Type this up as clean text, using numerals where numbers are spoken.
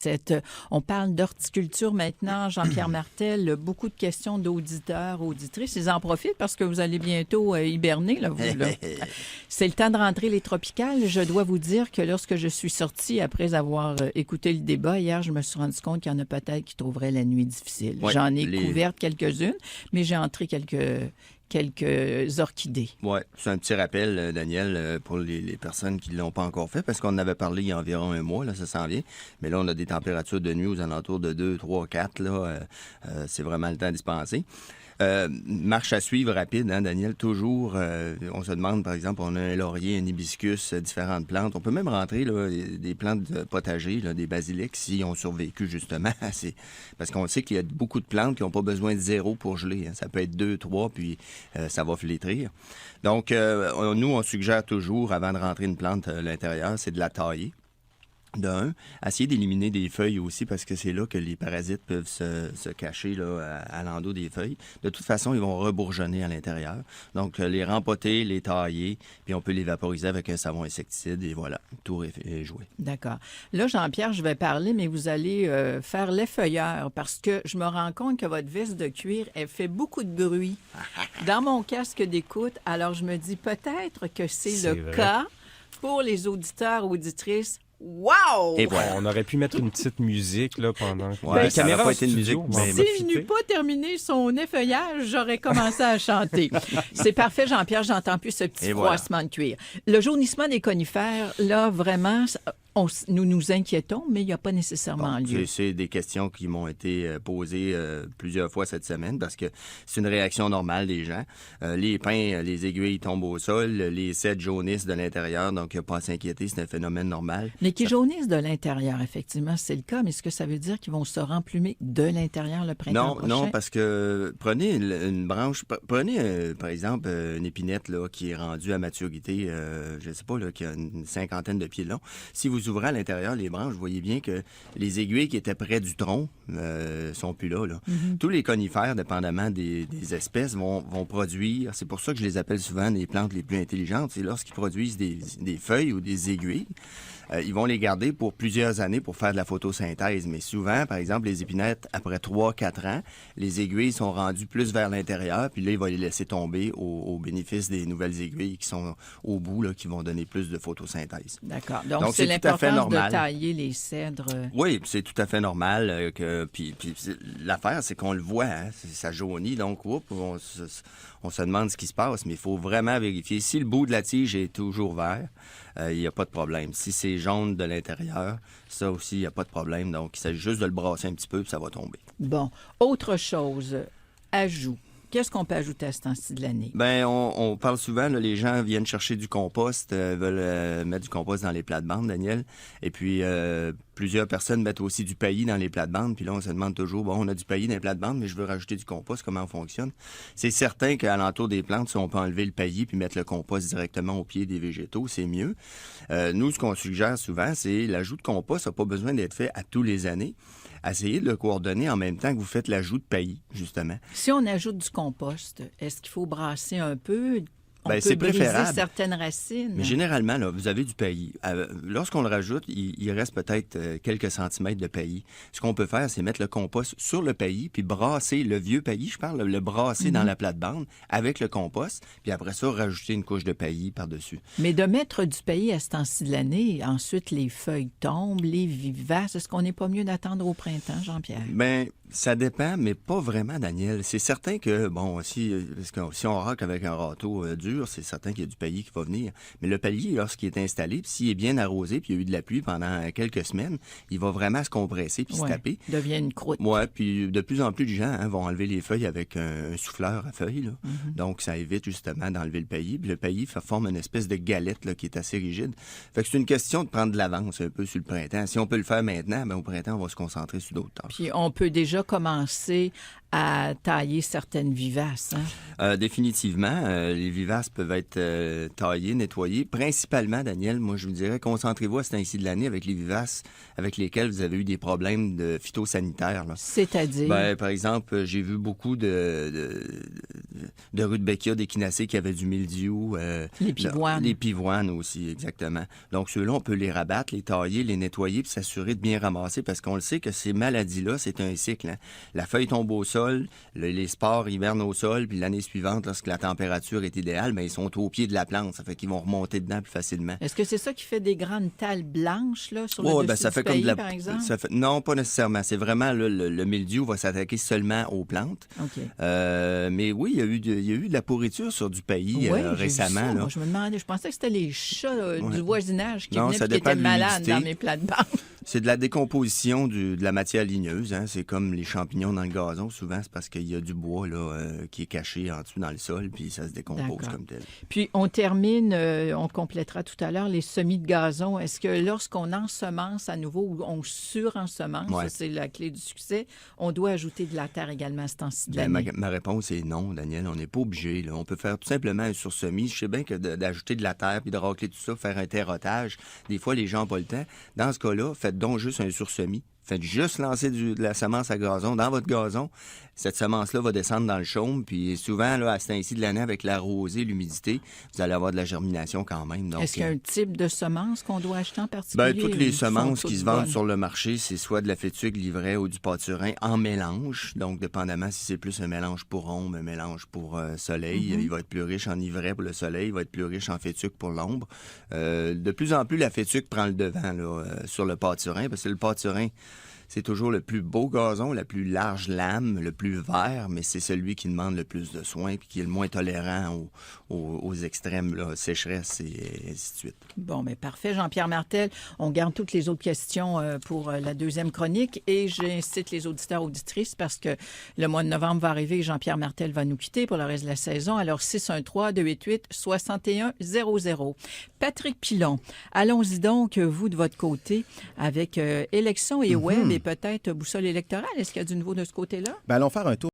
casse-tête. On parle d'horticulture maintenant, Jean-Pierre Martel. Beaucoup de questions d'auditeurs, auditrices. Ils en profitent parce que vous allez bientôt hiberner, là, vous, là. C'est le temps de rentrer les tropicales. Je dois vous dire que lorsque je suis sortie, après avoir écouté le débat, hier, je me suis rendu compte qu'il y en a peut-être qui trouveraient la nuit difficile. Ouais, J'en ai couvertes quelques-unes, mais j'ai entré quelques orchidées. Oui, c'est un petit rappel, Daniel, pour les personnes qui ne l'ont pas encore fait, parce qu'on en avait parlé il y a environ un mois, là, ça s'en vient. Mais là, on a des températures de nuit aux alentours de 2, 3, 4. Là, c'est vraiment le temps d'y penser. Marche à suivre rapide, hein, Daniel, toujours. On se demande, par exemple, on a un laurier, un hibiscus, différentes plantes. On peut même rentrer là, des plantes de potager, là, des basilics, s'ils ont survécu, justement. C'est parce qu'on sait qu'il y a beaucoup de plantes qui n'ont pas besoin de 0 pour geler. Hein. Ça peut être 2, 3, puis ça va flétrir. Donc, nous, on suggère toujours, avant de rentrer une plante à l'intérieur, c'est de la tailler. Essayer d'éliminer des feuilles aussi parce que c'est là que les parasites peuvent se cacher là, à l'endos des feuilles. De toute façon, ils vont rebourgeonner à l'intérieur. Donc, les rempoter, les tailler, puis on peut les vaporiser avec un savon insecticide et voilà, tout est joué. D'accord. Là, Jean-Pierre, je vais parler, mais vous allez faire l'effeuilleur parce que je me rends compte que votre veste de cuir, elle fait beaucoup de bruit dans mon casque d'écoute. Alors, je me dis peut-être que c'est le cas pour les auditeurs, auditrices. Wow! Et voilà. On aurait pu mettre une petite musique là, pendant que ouais, les caméras pas été une musique. S'il n'eût pas terminé son effeuillage, j'aurais commencé à chanter. C'est parfait, Jean-Pierre, j'entends plus ce petit froissement de cuir. Le jaunissement des conifères, là, vraiment, nous nous inquiétons, mais il n'y a pas nécessairement lieu. C'est des questions qui m'ont été posées plusieurs fois cette semaine parce que c'est une réaction normale des gens. Les pins, les aiguilles tombent au sol, les cèdres jaunissent de l'intérieur, donc il n'y a pas à s'inquiéter, c'est un phénomène normal. Mais qui jaunissent de l'intérieur, effectivement, c'est le cas, mais est-ce que ça veut dire qu'ils vont se remplumer de l'intérieur le printemps prochain? Non, parce que prenez une branche, prenez par exemple une épinette là, qui est rendue à maturité, je ne sais pas, là, qui a une 50aine de pieds de long. Si vous ouvrez à l'intérieur les branches, vous voyez bien que les aiguilles qui étaient près du tronc sont plus là. Mm-hmm. Tous les conifères, dépendamment des espèces, vont produire, c'est pour ça que je les appelle souvent les plantes les plus intelligentes, c'est lorsqu'ils produisent des feuilles ou des aiguilles. Ils vont les garder pour plusieurs années pour faire de la photosynthèse. Mais souvent, par exemple, les épinettes, après 3-4 ans, les aiguilles sont rendues plus vers l'intérieur, puis là, il va les laisser tomber au bénéfice des nouvelles aiguilles qui sont au bout, là, qui vont donner plus de photosynthèse. D'accord. Donc c'est l'importance de tailler les cèdres. Oui, c'est tout à fait normal. Puis l'affaire, c'est qu'on le voit, hein, ça jaunit, donc on se demande ce qui se passe, mais il faut vraiment vérifier. Si le bout de la tige est toujours vert, il n'y a pas de problème. Si c'est jaune de l'intérieur, ça aussi, il n'y a pas de problème. Donc, il s'agit juste de le brasser un petit peu, puis ça va tomber. Bon. Autre chose, ajout. Qu'est-ce qu'on peut ajouter à ce temps-ci de l'année? Bien, on parle souvent, là, les gens viennent chercher du compost, veulent mettre du compost dans les plates-bandes, Daniel. Et puis, plusieurs personnes mettent aussi du paillis dans les plates-bandes. Puis là, on se demande toujours, bon, on a du paillis dans les plates-bandes, mais je veux rajouter du compost, comment on fonctionne? C'est certain qu'à l'entour des plantes, si on peut enlever le paillis puis mettre le compost directement au pied des végétaux, c'est mieux. Nous, ce qu'on suggère souvent, c'est l'ajout de compost. Ça n'a pas besoin d'être fait à tous les années. Essayez de le coordonner en même temps que vous faites l'ajout de paillis, justement. Si on ajoute du compost, est-ce qu'il faut brasser un peu? On peut c'est briser préférable. Certaines racines. Mais généralement, là, vous avez du paillis. Lorsqu'on le rajoute, il reste peut-être quelques centimètres de paillis. Ce qu'on peut faire, c'est mettre le compost sur le paillis, puis brasser le vieux paillis, je parle, le brasser dans la plate-bande avec le compost, puis après ça, rajouter une couche de paillis par-dessus. Mais de mettre du paillis à ce temps-ci de l'année, ensuite les feuilles tombent, les vivaces, est-ce qu'on n'est pas mieux d'attendre au printemps, Jean-Pierre? Bien, ça dépend, mais pas vraiment, Daniel. C'est certain que, bon, si on raque avec un râteau dur, c'est certain qu'il y a du paillis qui va venir. Mais le paillis, lorsqu'il est installé, puis s'il est bien arrosé, puis il y a eu de la pluie pendant quelques semaines, il va vraiment se compresser puis se taper. Il devient une croûte. Oui, puis de plus en plus de gens vont enlever les feuilles avec un souffleur à feuilles. Là. Mm-hmm. Donc, ça évite justement d'enlever le paillis. Puis le paillis forme une espèce de galette là, qui est assez rigide. Fait que c'est une question de prendre de l'avance un peu sur le printemps. Si on peut le faire maintenant, bien, au printemps, on va se concentrer sur d'autres tâches. Puis on peut déjà commencer à tailler certaines vivaces. Hein? Définitivement, les vivaces peuvent être taillées, nettoyées. Principalement, Daniel, moi je vous dirais, concentrez-vous à ce temps-ci de l'année avec les vivaces avec lesquelles vous avez eu des problèmes de phytosanitaires. Là. C'est-à-dire? Ben, par exemple, j'ai vu beaucoup de rudbeckia, d'échinacées qui avaient du mildiou. Les pivoines. Les pivoines aussi, exactement. Donc ceux-là, on peut les rabattre, les tailler, les nettoyer puis s'assurer de bien ramasser parce qu'on le sait que ces maladies-là, c'est un cycle. Hein. La feuille tombe au sol, les spores hivernent au sol, puis l'année suivante, lorsque la température est idéale, ben, ils sont au pied de la plante. Ça fait qu'ils vont remonter dedans plus facilement. Est-ce que c'est ça qui fait des grandes talles blanches là, sur le dessus ça du fait pays, comme de la... par exemple? Non, pas nécessairement. C'est vraiment le mildiou va s'attaquer seulement aux plantes. OK. Mais oui, il y a eu de la pourriture sur du pays Oui, récemment. ça. Là. Moi, je me demandais, je pensais que c'était les chats du voisinage qui Non, venaient ça et qui dépend étaient de malades l'humidité. dans mes plates-bandes. C'est de la décomposition de la matière ligneuse. Hein. C'est comme les champignons dans le gazon. Souvent, c'est parce qu'il y a du bois là, qui est caché en dessous dans le sol, puis ça se décompose D'accord. comme tel. Puis, on termine, on complétera tout à l'heure les semis de gazon. Est-ce que lorsqu'on ensemence à nouveau ou on surensemence, Ouais. ça, c'est la clé du succès, on doit ajouter de la terre également à ce temps-ci de Ben, l'année? ma réponse est non, Daniel. On n'est pas obligé. Là. On peut faire tout simplement un sursemis. Je sais bien que d'ajouter de la terre puis de racler tout ça, faire un terrotage, des fois, les gens n'ont pas le temps. Dans ce cas-là, faites donc juste un sursemis. Faites juste lancer de la semence à gazon dans votre gazon. Cette semence-là va descendre dans le chaume. Puis souvent, là, à ce temps-ci de l'année, avec la rosée, l'humidité, vous allez avoir de la germination quand même. Donc, Est-ce qu'il y a un type de semence qu'on doit acheter en particulier? ben, toutes les ou sont semences toutes qui se vendent bonnes? sur le marché, c'est soit de la fétuque livrée ou du pâturin en mélange. Donc, dépendamment si c'est plus un mélange pour ombre, un mélange pour soleil, il va être plus riche en ivraie pour le soleil, il va être plus riche en fétuque pour l'ombre. De plus en plus, la fétuque prend le devant là, sur le pâturin, parce que le pâturin, c'est toujours le plus beau gazon, la plus large lame, le plus vert, mais c'est celui qui demande le plus de soins et qui est le moins tolérant aux extrêmes, là, sécheresse et ainsi de suite. Bon, mais parfait. Jean-Pierre Martel, on garde toutes les autres questions pour la deuxième chronique et j'incite les auditeurs auditrices parce que le mois de novembre va arriver et Jean-Pierre Martel va nous quitter pour le reste de la saison. Alors, 613-288-6100. Patrick Pilon, allons-y donc, vous, de votre côté, avec élections et web et peut-être boussole électorale. Est-ce qu'il y a du nouveau de ce côté-là? Ben, allons faire un tour